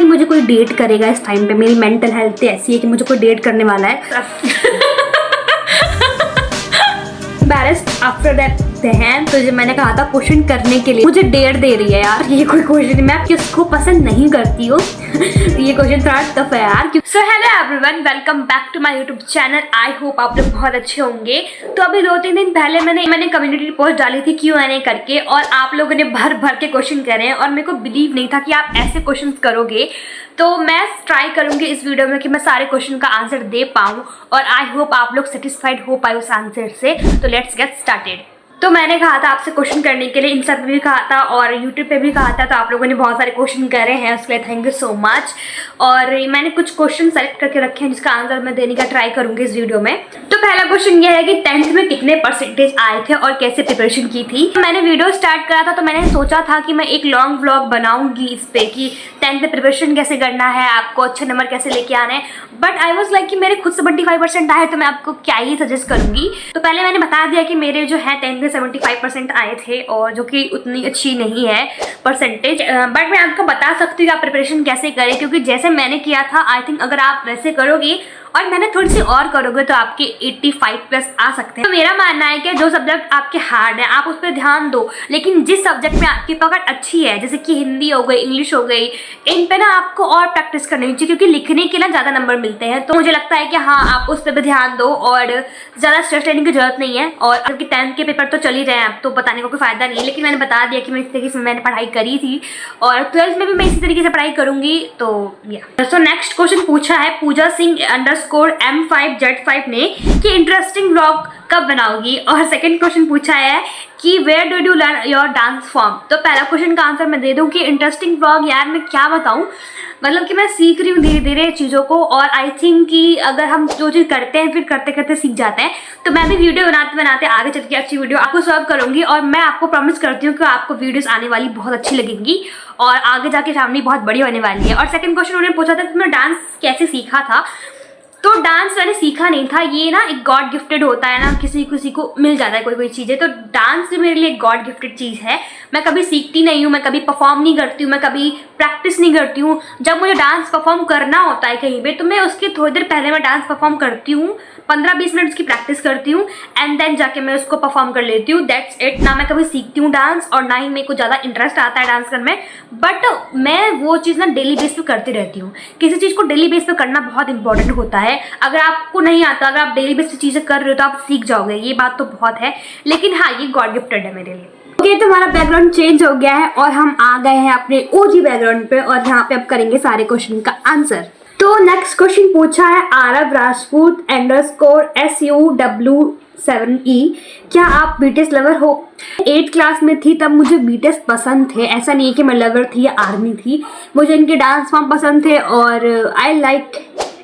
मुझे कोई डेट करेगा इस टाइम पे। मेरी मेंटल हेल्थ ऐसी है कि मुझे कोई डेट करने वाला है। embarrassed आफ्टर दैट बहन। तो जब मैंने कहा था क्वेश्चन करने के लिए, मुझे डेट दे रही है यार, ये कोई क्वेश्चन मैं किसको पसंद नहीं करती हूँ। ये क्वेश्चन थोड़ा टफ है यार। So hello everyone, welcome back to my YouTube channel. I hope आप लोग बहुत अच्छे होंगे। तो अभी 2-3 दिन पहले मैंने कम्युनिटी पोस्ट डाली थी Q&A करके, और आप लोगों ने भर भर के क्वेश्चन करे हैं, और मेरे को बिलीव नहीं था कि आप ऐसे क्वेश्चन करोगे। तो मैं ट्राई करूंगी इस वीडियो में कि मैं सारे क्वेश्चन का आंसर दे पाऊँ, और आई होप आप लोग सेटिस्फाइड हो पाए उस आंसर से। तो लेट्स गेट स्टार्टेड। तो मैंने कहा था आपसे क्वेश्चन करने के लिए, इंस्टा पे भी कहा था और यूट्यूब पे भी कहा था, तो आप लोगों ने बहुत सारे क्वेश्चन करे हैं, उसके लिए थैंक यू सो मच। और मैंने कुछ क्वेश्चन सेलेक्ट करके रखे हैं जिसका आंसर मैं देने का ट्राई करूंगी इस वीडियो में। तो पहला क्वेश्चन ये है कि 10th में कितने परसेंटेज आए थे और कैसे प्रिपरेशन की थी। मैंने वीडियो स्टार्ट करा था तो मैंने सोचा था कि मैं एक लॉन्ग व्लॉग बनाऊंगी इस पे कि 10th में प्रिपरेशन कैसे करना है, आपको अच्छे नंबर कैसे लेके आने हैं। बट आई वॉज लाइक कि मेरे खुद 75% आए, तो मैं आपको क्या ही सजेस्ट करूंगी। तो पहले मैंने बता दिया कि मेरे जो है 10th में 75% आए थे, और जो कि उतनी अच्छी नहीं है परसेंटेज। बट मैं आपको बता सकती हूँ कि आप प्रिपरेशन कैसे करें, क्योंकि जैसे मैंने किया था, आई थिंक अगर आप वैसे करोगे और मैंने थोड़ी सी और करोगे तो आपके 85+ आ सकते हैं। तो मेरा मानना है कि जो सब्जेक्ट आपके हार्ड है आप उस पर ध्यान दो, लेकिन जिस सब्जेक्ट में आपकी पकड़ अच्छी है, जैसे कि हिंदी हो गई, इंग्लिश हो गई, इन पे ना आपको और प्रैक्टिस करनी चाहिए, क्योंकि लिखने के ना ज़्यादा नंबर मिलते हैं। तो मुझे लगता है कि हाँ, आप उस पर भी ध्यान दो और ज़्यादा स्ट्रेस लेने की जरूरत नहीं है। और क्योंकि 10th के पेपर तो चल ही रहे हैं, अब तो बताने का कोई फायदा नहीं है, लेकिन मैंने बता दिया कि मैं इस तरीके से मैंने पढ़ाई करी थी, और 12th में भी मैं इसी तरीके से पढ़ाई करूंगी। तो या सो नेक्स्ट क्वेश्चन पूछा है पूजा सिंह _M5Z5 ने कि इंटरेस्टिंग व्लॉग कब बनाओगी। और सेकंड क्वेश्चन पूछा है कि where did you learn your dance form. तो पहला क्वेश्चन का आंसर मैं दे दूं कि इंटरेस्टिंग व्लॉग यार मैं क्या बताऊं, मतलब कि मैं सीख रही हूँ धीरे धीरे चीज़ों को, और आई थिंक कि अगर हम जो चीज़ करते हैं फिर करते करते सीख जाते हैं। तो मैं भी वीडियो बनाते बनाते आगे चल के अच्छी वीडियो आपको सर्व करूँगी, और मैं आपको प्रॉमिस करती हूँ कि आपको वीडियोस आने वाली बहुत अच्छी लगेंगी और आगे जाके फैमिली बहुत बड़ी होने वाली है। और सेकंड क्वेश्चन उन्होंने पूछा था कि मैं डांस कैसे सीखा था। तो डांस मैंने सीखा नहीं था, ये ना एक गॉड गिफ्टेड होता है ना, किसी को मिल जाता है कोई चीज़ें। तो डांस भी मेरे लिए एक गॉड गिफ्टेड चीज़ है। मैं कभी सीखती नहीं हूँ, मैं कभी परफॉर्म नहीं करती हूँ, मैं कभी प्रैक्टिस नहीं करती हूँ। जब मुझे डांस परफॉर्म करना होता है कहीं पे, तो मैं उसके थोड़ी देर पहले मैं डांस परफॉर्म करती हूँ, 15-20 मिनट उसकी प्रैक्टिस करती हूँ, एंड देन जाके मैं उसको परफॉर्म कर लेती हूँ। That's it. ना मैं कभी सीखती हूँ डांस, और ना ही मेरे को ज़्यादा इंटरेस्ट आता है डांस करने में। बट मैं वो चीज़ ना डेली बेस पे करती रहती हूँ। किसी चीज़ को डेली बेस पे करना बहुत इंपॉर्टेंट होता है। अगर आपको नहीं आता, अगर आप डेली बेस पे चीज़ें कर रहे हो तो आप सीख जाओगे, ये बात तो बहुत है। लेकिन हाँ, ये गॉड गिफ्टेड है मेरे लिए। ओके, तो हमारा बैकग्राउंड चेंज हो गया है और हम आ गए हैं अपने OG बैकग्राउंड पे, और यहाँ पे अब करेंगे सारे क्वेश्चन का आंसर। तो नेक्स्ट क्वेश्चन पूछा है आरव राजपूत _SUW7E, क्या आप BTS लवर हो। 8th क्लास में थी तब मुझे BTS पसंद थे, ऐसा नहीं है कि मैं लवर थी या आर्मी थी। मुझे इनके डांस फॉर्म पसंद थे और आई लाइक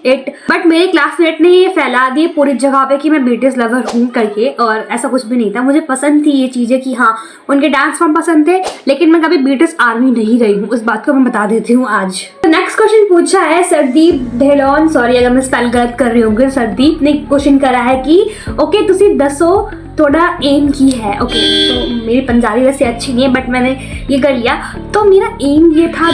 इट, बट मेरे क्लासमेट ने ये फैला दिए पूरी जगह पे कि मैं BTS लवर हूँ करके, और ऐसा कुछ भी नहीं था। मुझे पसंद थी ये चीज़ें कि हाँ, उनके डांस फॉर्म पसंद थे, लेकिन मैं कभी BTS आर्मी नहीं रही हूँ। उस बात को मैं बता देती हूँ आज। तो नेक्स्ट क्वेश्चन पूछा है सरदीप ढेलोन, सॉरी अगर मैं स्पेल गलत कर रही हूँ। सरदीप ने क्वेश्चन करा है कि ओके तुसी दसो थोड़ा एम की है। ओके, तो मेरी पंजाबी वैसे अच्छी नहीं है, बट मैंने ये कर लिया। तो मेरा एम ये था,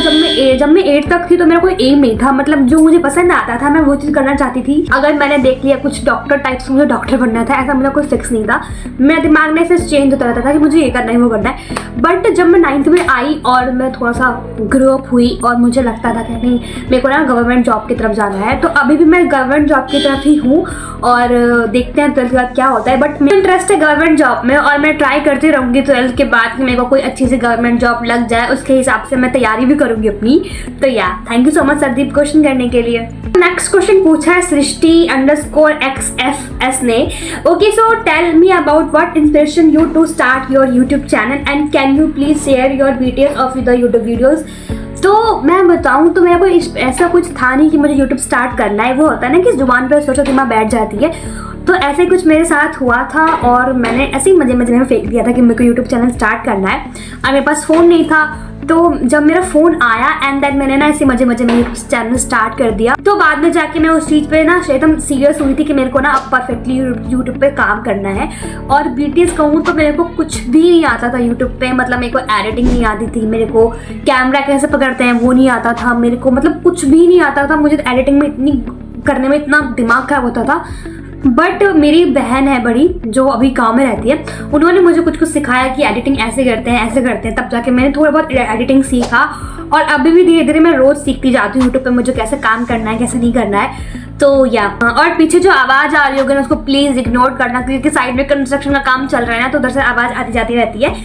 जब मैं 8 तक थी तो मेरा कोई एम नहीं था, मतलब जो मुझे पसंद आता था मैं वो चीज़ करना चाहती थी। अगर मैंने देख लिया कुछ डॉक्टर टाइप्स, मुझे डॉक्टर बनना था, ऐसा मेरा कोई फिक्स नहीं था। मेरा दिमाग में ऐसे चेंज होता रहता था कि मुझे ये करना है वो करना है। बट जब मैं 9th में आई और मैं थोड़ा सा ग्रो अप हुई, और मुझे लगता था कि नहीं, मेरे को ना गवर्नमेंट जॉब की तरफ जाना है, तो अभी भी मैं गवर्नमेंट जॉब की तरफ ही हूँ, और देखते हैं 12th के बाद क्या होता है। बट मेरा इंटरेस्ट है गवर्नमेंट जॉब में, और मैं ट्राई करती रहूँगी 12th के बाद कि मेरे को कोई अच्छी सी गवर्नमेंट जॉब लग जाए, उसके हिसाब से मैं तैयारी भी करूँगी अपनी। तो या thank you so much Sardeep question करने के लिए। नेक्स्ट क्वेश्चन पूछा है सृष्टि _XFS ने। Okay, so tell me about what inspiration you to start your YouTube channel, and can you please share your details of the YouTube videos. तो मैं बताऊं तो मेरा कोई ऐसा कुछ था नहीं कि मुझे यूट्यूब स्टार्ट करना है। वो होता है ना कि जुबान पर सोचो दिमाग बैठ जाती है। तो ऐसे कुछ मेरे साथ हुआ था और मैंने ऐसे ही मजे मजे में फेंक दिया था कि मेरे को यूट्यूब चैनल स्टार्ट करना है। और मेरे पास फ़ोन नहीं था, तो जब मेरा फ़ोन आया एंड देन मैंने ना ऐसे मजे मजे में यूट्यूब चैनल स्टार्ट कर दिया। तो बाद में जाके मैं उस चीज़ पे ना एकदम सीरियस हुई थी कि मेरे को ना अब परफेक्टली यूट्यूब पे काम करना है। और BTS कहूँ तो मेरे को कुछ भी नहीं आता था यूट्यूब पे, मतलब मेरे को एडिटिंग नहीं आती थी, मेरे को कैमरा कैसे पकड़ते हैं वो नहीं आता था, मेरे को मतलब कुछ भी नहीं आता था। मुझे एडिटिंग में इतनी करने में इतना दिमाग खराब होता था। बट मेरी बहन है बड़ी जो अभी गाँव में रहती है, उन्होंने मुझे कुछ कुछ सिखाया कि एडिटिंग ऐसे करते हैं ऐसे करते हैं, तब जाके मैंने थोड़ा बहुत एडिटिंग सीखा। और अभी भी धीरे धीरे मैं रोज़ सीखती जाती हूँ यूट्यूब पे मुझे कैसे काम करना है कैसे नहीं करना है। तो या और पीछे जो आवाज़ आ रही होगी ना उसको प्लीज़ इग्नोर करना, क्योंकि साइड में कंस्ट्रक्शन का काम चल रहा है ना, तो उधर से आवाज़ आती जाती रहती है।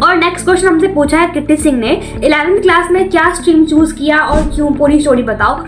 और नेक्स्ट क्वेश्चन हमसे पूछा है किट्टी सिंह ने, 11वीं क्लास में क्या स्ट्रीम चूज़ किया और क्यों, पूरी स्टोरी बताओ।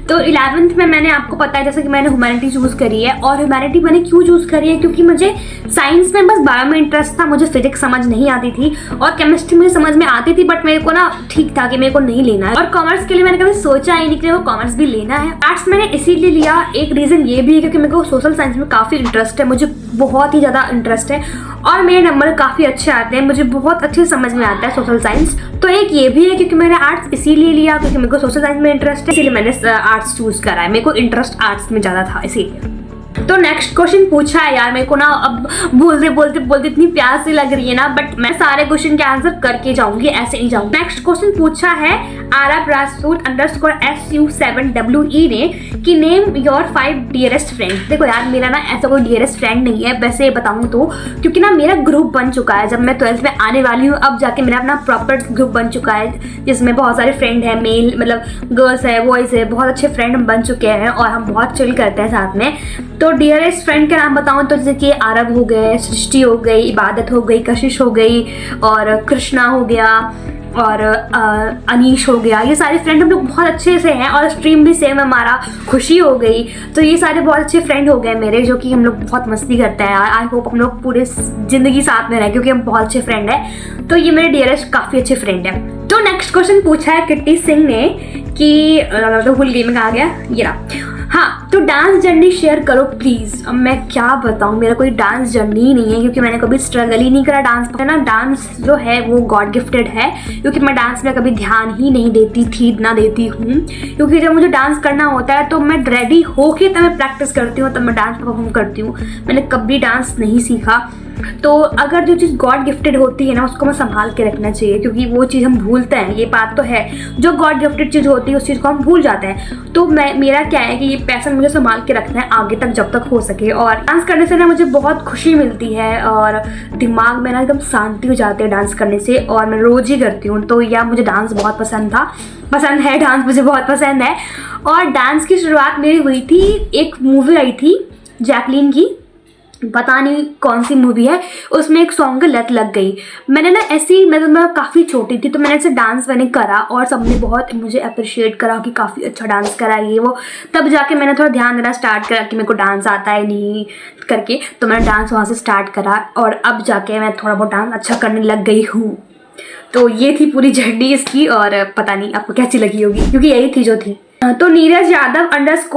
तो 11वीं में मैंने आपको पता है जैसे कि मैंने ह्यूमैनिटी चूज़ करी है। और ह्यूमैनिटी मैंने क्यों चूज़ करी है, क्योंकि मुझे साइंस में बस बायो में इंटरेस्ट था, मुझे फिजिक्स समझ नहीं आती थी और केमिस्ट्री मुझे समझ में आती थी, बट मेरे को ना ठीक था कि मेरे को नहीं लेना है। और कॉमर्स के लिए मैंने कभी सोचा ही नहीं कि मेरे को कॉमर्स भी लेना है। आर्ट्स मैंने इसीलिए लिया, एक रीज़न ये भी है क्योंकि मेरे को सोशल साइंस में काफ़ी इंटरेस्ट है, मुझे बहुत ही ज़्यादा इंटरेस्ट है और मेरे नंबर काफ़ी अच्छे आते हैं, मुझे बहुत अच्छे समझ में आता है सोशल साइंस। तो एक ये भी है क्योंकि मैंने आर्ट्स इसीलिए लिया क्योंकि मेरे को सोशल साइंस में इंटरेस्ट है, इसीलिए मैंने आर्ट्स चूज़ करा है, मेरे को इंटरेस्ट आर्ट्स में ज़्यादा था इसीलिए। तो नेक्स्ट क्वेश्चन पूछा है यार, मेरे को ना अब बोलते बोलते बोलते इतनी प्यास सी लग रही है ना, बट मैं सारे क्वेश्चन के आंसर करके जाऊंगी, ऐसे नहीं जाऊंगी। नेक्स्ट क्वेश्चन पूछा है आरब राजपूत _SU7WE ने कि नेम योर 5 डियरेस्ट फ्रेंड। देखो यार मेरा ना ऐसा कोई डियरेस्ट फ्रेंड नहीं है वैसे बताऊं तो, क्योंकि ना मेरा ग्रुप बन चुका है, जब मैं 12th में आने वाली हूँ अब जाके मेरा अपना प्रॉपर ग्रुप बन चुका है जिसमें बहुत सारे फ्रेंड है, मेल मतलब गर्ल्स है बॉयज़ है, बहुत अच्छे फ्रेंड हम बन चुके हैं और हम बहुत चिल करते हैं साथ में। तो डियरेस्ट फ्रेंड का नाम बताऊं तो जैसे कि आरब हो गए, सृष्टि हो गई, इबादत हो गई, कशिश हो गई और कृष्णा हो गया और अनीश हो गया, ये सारे फ्रेंड हम लोग बहुत अच्छे से हैं और स्ट्रीम भी सेम हमारा, खुशी हो गई। तो ये सारे बहुत अच्छे फ्रेंड हो गए मेरे, जो कि हम लोग बहुत मस्ती करते हैं यार। आई होप हम लोग पूरे ज़िंदगी साथ में रहें क्योंकि हम बहुत अच्छे फ्रेंड हैं। तो ये मेरे डियरेस्ट काफ़ी अच्छे फ्रेंड हैं। तो नेक्स्ट क्वेश्चन पूछा है किट्टी सिंह ने कि तो भूल गई मैं कहाँ गया, ये रहा। हाँ, तो डांस जर्नी शेयर करो प्लीज़। अब मैं क्या बताऊँ, मेरा कोई डांस जर्नी ही नहीं है क्योंकि मैंने कभी स्ट्रगल ही नहीं करा डांस पर ना। डांस जो है वो गॉड गिफ्टेड है, क्योंकि मैं डांस में कभी ध्यान ही नहीं देती थी, ना देती हूँ। क्योंकि जब मुझे डांस करना होता है तो मैं रेडी होके तब मैं प्रैक्टिस करती हूँ, तब मैं डांस परफॉर्म करती हूँ। मैंने कभी डांस नहीं सीखा। तो अगर जो चीज़ गॉड गिफ्टेड होती है ना उसको हमें संभाल के रखना चाहिए, क्योंकि वो चीज़ हम भूलते हैं, ये बात तो है। जो गॉड गिफ्टेड चीज़ होती है उस चीज़ को हम भूल जाते हैं। तो मेरा क्या है कि ये पैशन मुझे संभाल के रखना है आगे तक जब तक हो सके। और डांस करने से ना मुझे बहुत खुशी मिलती है और दिमाग में ना एकदम शांति हो जाती है डांस करने से, और मैं रोज़ ही करती हूँ। तो या मुझे डांस बहुत पसंद है, डांस मुझे बहुत पसंद है। और डांस की शुरुआत मेरी हुई थी, एक मूवी आई थी जैकलीन की, पता नहीं कौन सी मूवी है, उसमें एक सॉन्ग का लत लग गई। मैंने ना ऐसी, मैं काफ़ी छोटी थी तो मैंने ऐसे डांस मैंने करा और सबने बहुत मुझे अप्रिशिएट करा कि काफ़ी अच्छा डांस करा ये वो। तब जाके मैंने थोड़ा ध्यान देना स्टार्ट करा कि मेरे को डांस आता है नहीं करके, तो मैंने डांस वहाँ से स्टार्ट करा और अब जाके मैं थोड़ा बहुत डांस अच्छा करने लग गई हूँ। तो ये थी पूरी जर्नी इसकी, और पता नहीं आपको कैसी लगी होगी क्योंकि यही थी जो थी। तो नीरज यादव _RL8GS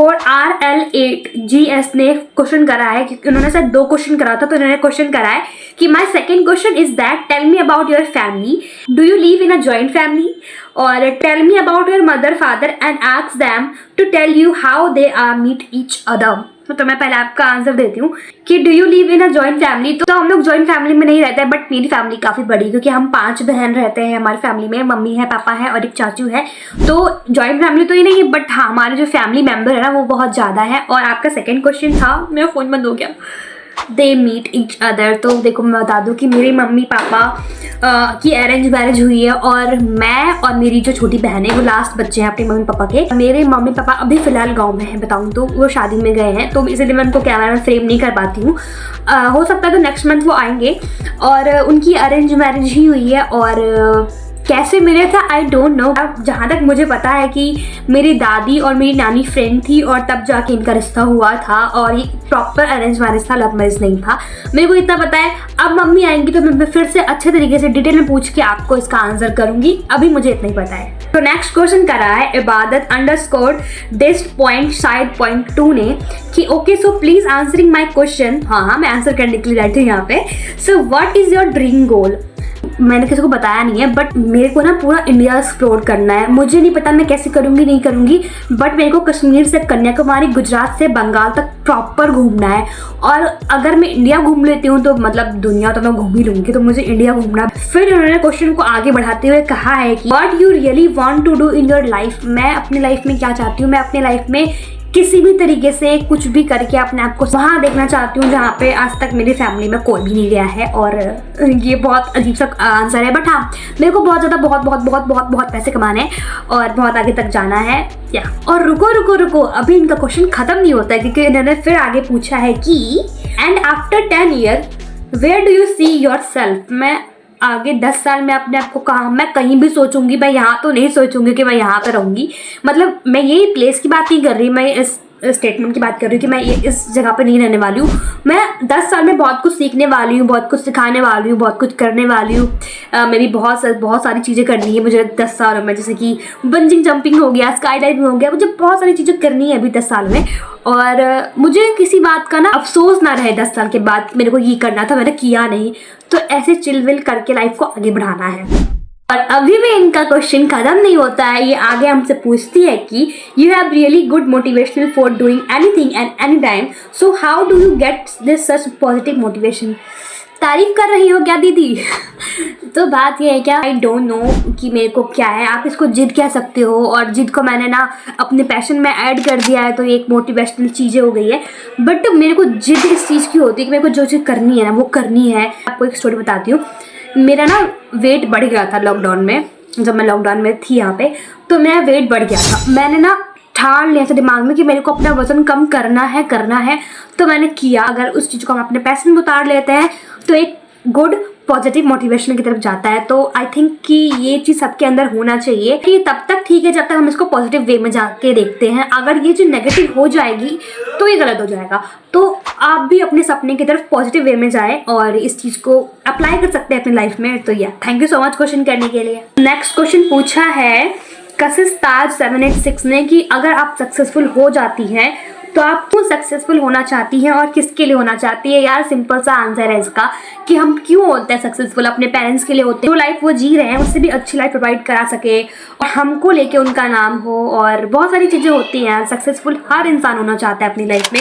ने क्वेश्चन करा है, क्योंकि उन्होंने शायद 2 क्वेश्चन करा था, तो उन्होंने क्वेश्चन करा है कि my second question is that tell me about your family, do you live in a joint family, और tell me about your mother father and ask them to tell you how they are meet each other. तो मैं पहले आपका answer देती हूँ कि do you live in a joint family. तो हम लोग जॉइंट फैमिली में नहीं रहते हैं, बट मेरी फैमिली काफ़ी बड़ी, क्योंकि हम 5 बहन रहते हैं हमारी फैमिली में, मम्मी है, पापा है और एक चाचू है। तो जॉइंट फैमिली तो ही नहीं है, बट हाँ हमारे जो फैमिली मेम्बर है ना वो बहुत ज़्यादा है। और आपका सेकेंड क्वेश्चन था, मेरा फ़ोन बंद हो गया, दे मीट ईच अदर। तो देखो मैं बता दूँ कि मेरे मम्मी पापा की अरेंज मैरिज हुई है, और मैं और मेरी जो छोटी बहन है वो लास्ट बच्चे हैं अपने मम्मी पापा के। मेरे मम्मी पापा अभी फ़िलहाल गांव में हैं, बताऊँ तो वो शादी में गए हैं, तो इसलिए मैं उनको कैमरा में फ्रेम नहीं कर पाती हूँ। हो सकता है तो नेक्स्ट मंथ वो आएंगे, और उनकी अरेंज मैरिज ही हुई है। और कैसे मिले थे आई डोंट नो। अब जहाँ तक मुझे पता है कि मेरी दादी और मेरी नानी फ्रेंड थी और तब जाके इनका रिश्ता हुआ था, और ये प्रॉपर अरेंज मैरिज था, लव मैरिज नहीं था। मेरे को इतना पता है। अब मम्मी आएंगी तो मैं फिर से अच्छे तरीके से डिटेल में पूछ के आपको इसका आंसर करूंगी, अभी मुझे इतना ही पता है। तो नेक्स्ट क्वेश्चन कर रहा है ibadat_dist.side.2 ने कि okay so please answering my question. हाँ, मैं आंसर करने के लिए बैठी हूँ यहाँ पे। So what is your dream goal? मैंने किसी को बताया नहीं है, बट मेरे को ना पूरा इंडिया एक्सप्लोर करना है। मुझे नहीं पता मैं कैसे करूँगी नहीं करूँगी, बट मेरे को कश्मीर से कन्याकुमारी, गुजरात से बंगाल तक प्रॉपर घूमना है। और अगर मैं इंडिया घूम लेती हूँ तो मतलब दुनिया तो मैं घूम ही लूँगी, तो मुझे इंडिया घूमना। फिर उन्होंने क्वेश्चन को आगे बढ़ाते हुए कहा है कि what you really want to do in your life. मैं अपनी लाइफ में क्या चाहती हूँ? मैं अपनी लाइफ में किसी भी तरीके से कुछ भी करके अपने आप को वहाँ देखना चाहती हूँ जहाँ पे आज तक मेरी फैमिली में कोई भी नहीं गया है। और ये बहुत अजीब सा आंसर है, बट हाँ, मेरे को बहुत ज़्यादा बहुत पैसे कमाने हैं और बहुत आगे तक जाना है। या और रुको, अभी इनका क्वेश्चन खत्म नहीं होता है, क्योंकि इन्होंने फिर आगे पूछा है कि and after 10 year where do you see yourself. मैं आगे 10 साल में अपने आप को कहाँ, मैं कहीं भी सोचूंगी, मैं यहाँ तो नहीं सोचूंगी कि मैं यहाँ पे रहूंगी। मतलब मैं यही प्लेस की बात नहीं कर रही, मैं इस स्टेटमेंट की बात कर रही हूँ कि मैं ये इस जगह पे नहीं रहने वाली हूँ। मैं 10 साल में बहुत कुछ सीखने वाली हूँ, बहुत कुछ सिखाने वाली हूँ, बहुत कुछ करने वाली हूँ। मैं भी बहुत सारी चीज़ें करनी है मुझे 10 सालों में, जैसे कि बंजिंग जंपिंग हो गया, स्काई डाइविंग हो गया। मुझे बहुत सारी चीज़ें करनी है अभी 10 साल में, और मुझे किसी बात का ना अफसोस ना रहे 10 साल के बाद मेरे को ये करना था, मैंने किया नहीं। तो ऐसे चिलविल करके लाइफ को आगे बढ़ाना है। और अभी भी इनका क्वेश्चन खत्म नहीं होता है। ये आगे हमसे पूछती है कि you have really good motivational for doing anything and any time, so how do you get this such positive motivation. तारीफ कर रही हो क्या दीदी? तो बात ये है क्या, आई डोंट नो कि मेरे को क्या है। आप इसको जिद कह सकते हो, और जिद को मैंने ना अपने पैशन में ऐड कर दिया है, तो ये एक मोटिवेशनल चीज़ें हो गई है। बट मेरे को जिद इस चीज़ की होती है कि मेरे को जो चीज़ करनी है ना वो करनी है। आपको एक स्टोरी बताती हूँ। मेरा ना वेट बढ़ गया था लॉकडाउन में, जब मैं लॉकडाउन में थी यहाँ पे, तो मेरा वेट बढ़ गया था। मैंने ना ठान लिया था दिमाग में कि मेरे को अपना वजन कम करना है, तो मैंने किया। अगर उस चीज़ को हम अपने पैशन में उतार लेते हैं तो एक गुड पॉजिटिव मोटिवेशन की तरफ जाता है। तो आई थिंक कि ये चीज़ सबके अंदर होना चाहिए कि तब तक ठीक है जब तक हम इसको पॉजिटिव वे में जाके देखते हैं। अगर ये चीज़ नेगेटिव हो जाएगी तो ये गलत हो जाएगा। तो आप भी अपने सपने की तरफ पॉजिटिव वे में जाएं और इस चीज़ को अप्लाई कर सकते हैं अपनी लाइफ में। तो या thank you so much question करने के लिए। नेक्स्ट क्वेश्चन पूछा है कशिश ताज 786 ने कि अगर आप सक्सेसफुल हो जाती हैं तो आप क्यों सक्सेसफुल होना चाहती हैं और किसके लिए होना चाहती है। यार सिंपल सा आंसर है इसका कि हम क्यों होते हैं सक्सेसफुल, अपने पेरेंट्स के लिए होते हैं। जो लाइफ वो जी रहे हैं उससे भी अच्छी लाइफ प्रोवाइड करा सके और हमको लेके उनका नाम हो, और बहुत सारी चीज़ें होती हैं। सक्सेसफुल हर इंसान होना चाहता है अपनी लाइफ में,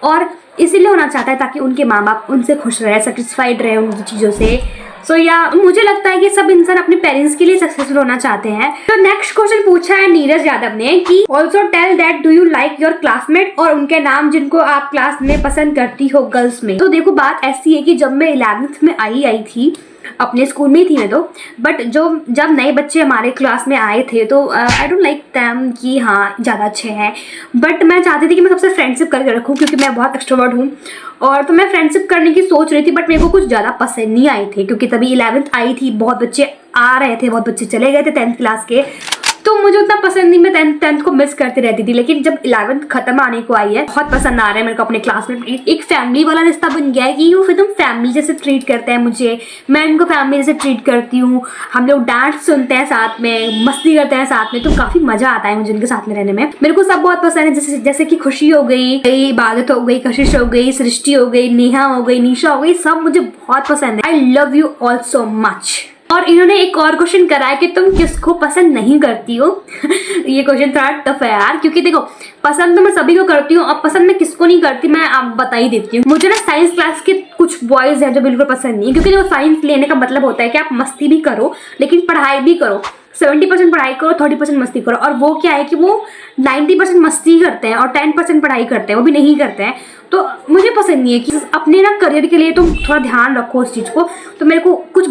और इसीलिए होना चाहता है ताकि उनके माँ बाप उनसे खुश रहे, सेटिस्फाइड रहे उनकी चीज़ों से। सो या मुझे लगता है कि सब इंसान अपने पेरेंट्स के लिए सक्सेसफुल होना चाहते हैं। तो नेक्स्ट क्वेश्चन पूछा है नीरज यादव ने कि also tell that do you like your classmate, और उनके नाम जिनको आप क्लास में पसंद करती हो गर्ल्स में। तो देखो बात ऐसी है कि जब मैं 11th में आई थी, अपने स्कूल में ही थी मैं तो, बट जब नए बच्चे हमारे क्लास में आए थे तो आई डोंट लाइक दैम कि हाँ ज़्यादा अच्छे हैं, बट मैं चाहती थी कि मैं सबसे फ्रेंडशिप करके रखूँ क्योंकि मैं बहुत एक्सट्रोवर्ट हूँ। और तो मैं फ्रेंडशिप करने की सोच रही थी, बट मेरे को कुछ ज़्यादा पसंद नहीं आए थे क्योंकि तभी 11th आई थी, बहुत बच्चे आ रहे थे, बहुत बच्चे चले गए थे 10th क्लास के, तो मुझे उतना पसंद नहीं। मैं 10th को मिस करती रहती थी, लेकिन जब 11th खत्म आने को आई है बहुत पसंद आ रहा है मेरे को अपने क्लास में। एक फैमिली वाला रिश्ता बन गया है कि वो फिर तुम फैमिली जैसे ट्रीट करते हैं मुझे, मैं उनको फैमिली जैसे ट्रीट करती हूँ। हम लोग डांस सुनते हैं साथ में, मस्ती करते हैं साथ में, तो काफ़ी मज़ा आता है मुझे उनके साथ में रहने में। मेरे को सब बहुत पसंद है, जैसे कि खुशी हो गई, इबादत हो गई, कशिश हो गई, सृष्टि हो गई, नेहा हो गई, निशा हो गई, सब मुझे बहुत पसंद है। I love you all so much. और इन्होंने एक और क्वेश्चन करा है कि तुम किसको पसंद नहीं करती हो। ये क्वेश्चन थोड़ा टफ है यार, क्योंकि देखो पसंद तो मैं सभी को करती हूँ, अब पसंद मैं किसको नहीं करती मैं आप बता ही देती हूँ। मुझे ना साइंस क्लास के कुछ बॉयज हैं जो बिल्कुल पसंद नहीं है, क्योंकि जो साइंस लेने का मतलब होता है कि आप मस्ती भी करो लेकिन पढ़ाई भी करो, 70% पढ़ाई करो, 30% मस्ती करो। और वो क्या है कि वो 90% मस्ती करते हैं और 10% पढ़ाई करते हैं, वो भी नहीं करते हैं। तो मुझे पसंद नहीं है कि अपने ना करियर के लिए तुम थोड़ा ध्यान रखो उस चीज़ को। तो मेरे को कुछ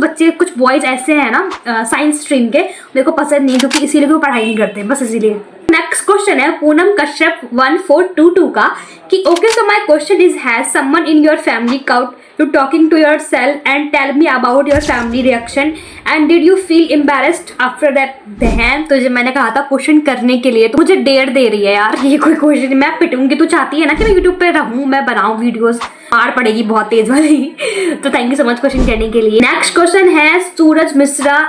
बॉयज़ ऐसे हैं ना साइंस स्ट्रीम के, मेरे को पसंद नहीं, क्योंकि इसीलिए वो पढ़ाई नहीं करते, बस इसीलिए। नेक्स्ट क्वेश्चन है पूनम कश्यप 1422 का कि okay so my question is has someone in your family caught you talking to yourself and tell me about your family reaction and did you feel embarrassed after that. बहन तुझे मैंने कहा था question करने के लिए, तो मुझे डेट दे रही है यार, ये कोई क्वेश्चन मैं पिटूंगी। तू चाहती है ना कि मैं यूट्यूब पे रहूं, मैं बनाऊं वीडियोस, मार पड़ेगी बहुत तेज वाली। तो thank you so much question करने के लिए। नेक्स्ट क्वेश्चन है सूरज मिश्रा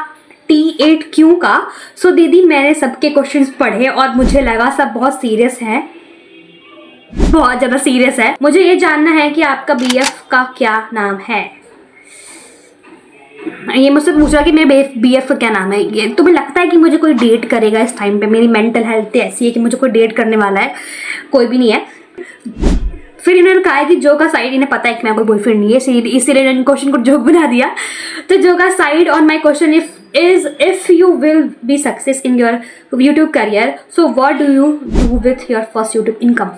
T8Q का। सो दीदी मैंने सबके क्वेश्चंस पढ़े और मुझे लगा सब बहुत सीरियस है, बहुत ज्यादा सीरियस है। मुझे ये जानना है कि आपका BF का क्या नाम है। ये मुझसे पूछा कि मेरे BF का क्या नाम है। ये तुम्हें लगता है कि मुझे कोई डेट करेगा इस टाइम पे? मेरी मेंटल हेल्थ ऐसी है कि मुझे कोई डेट करने वाला है, कोई भी नहीं है। फिर इन्होंने कहा है कि जो का साइड, इन्हें पता है कि मैं कोई बॉयफ्रेंड नहीं है, इसीलिए इन्होंने क्वेश्चन को जोक बना दिया। तो जो का side on my question if you will be success in your YouTube career, so what do you do with your first YouTube income?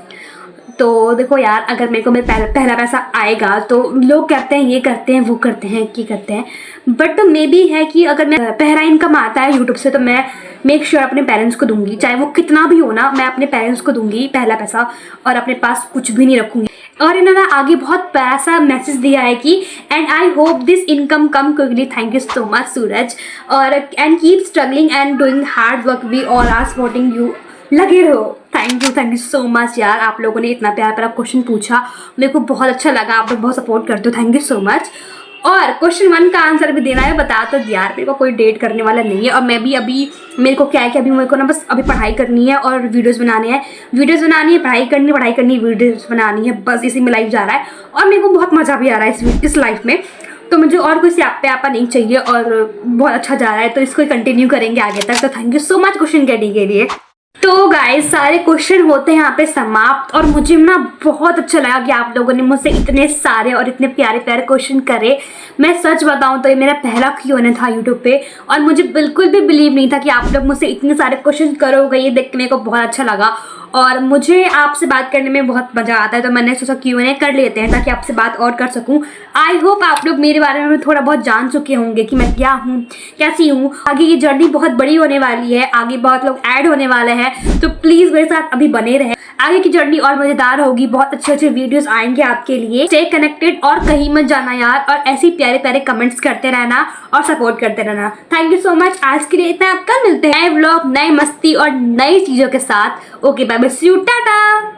तो देखो यार, अगर मेरे को मेरा पहला पैसा आएगा तो लोग कहते हैं ये करते हैं वो करते हैं कि करते हैं, बट मे बी है कि अगर मैं पहला इनकम आता है यूट्यूब से तो मैं मेक श्योर अपने पेरेंट्स को दूंगी, चाहे वो कितना भी हो ना, मैं अपने पेरेंट्स को दूंगी पहला पैसा और अपने पास कुछ भी नहीं रखूंगी। और इन्होंने आगे बहुत प्यारा सा मैसेज दिया है कि and I hope this income come quickly, thank you so much Suraj, और and keep struggling and doing hard work, we all are supporting you, लगे रहो। थैंक यू सो मच यार, आप लोगों ने इतना प्यारा प्यारा क्वेश्चन पूछा, मेरे को बहुत अच्छा लगा, आप लोग बहुत सपोर्ट करते हो, थैंक यू सो मच। और क्वेश्चन 1 का आंसर भी देना है, बता तो यार मेरे को कोई डेट करने वाला नहीं है। और मैं भी अभी, मेरे को क्या है कि अभी मेरे को ना बस अभी पढ़ाई करनी है और वीडियोस बनाने हैं, पढ़ाई करनी, वीडियोस बनानी है, बस इसी में लाइफ जा रहा है और मेरे को बहुत मज़ा भी आ रहा है इस लाइफ में। तो मुझे और कोई स्यापा नहीं चाहिए और बहुत अच्छा जा रहा है, तो इसको कंटिन्यू करेंगे आगे तक। तो thank you so much question करने के लिए। तो गाइस सारे क्वेश्चन होते हैं यहाँ पे समाप्त, और मुझे ना बहुत अच्छा लगा कि आप लोगों ने मुझसे इतने सारे और इतने प्यारे प्यारे क्वेश्चन करे। मैं सच बताऊं तो ये मेरा पहला Q&A था यूट्यूब पे, और मुझे बिल्कुल भी बिलीव नहीं था कि आप लोग मुझसे इतने सारे क्वेश्चन करोगे। ये देख के मेरे को बहुत अच्छा लगा और मुझे आपसे बात करने में बहुत मज़ा आता है, तो मैंने सोचा Q&A कर लेते हैं ताकि आपसे बात और कर सकूं। आई होप आप लोग मेरे बारे में थोड़ा बहुत जान चुके होंगे कि मैं क्या हूँ, कैसी हूँ। आगे की जर्नी बहुत बड़ी होने वाली है, आगे बहुत लोग ऐड होने वाले हैं, तो प्लीज़ मेरे साथ अभी बने रहे। आगे की जर्नी और मज़ेदार होगी, बहुत अच्छे अच्छे वीडियोस आएंगे आपके लिए। स्टे कनेक्टेड और कहीं मत जाना यार, और ऐसे प्यारे प्यारे कमेंट्स करते रहना और सपोर्ट करते रहना। थैंक यू सो मच, आज के लिए इतना। कल मिलते हैं नए व्लॉग, नए मस्ती और नई चीज़ों के साथ। Okay bye bye, see you, Tata.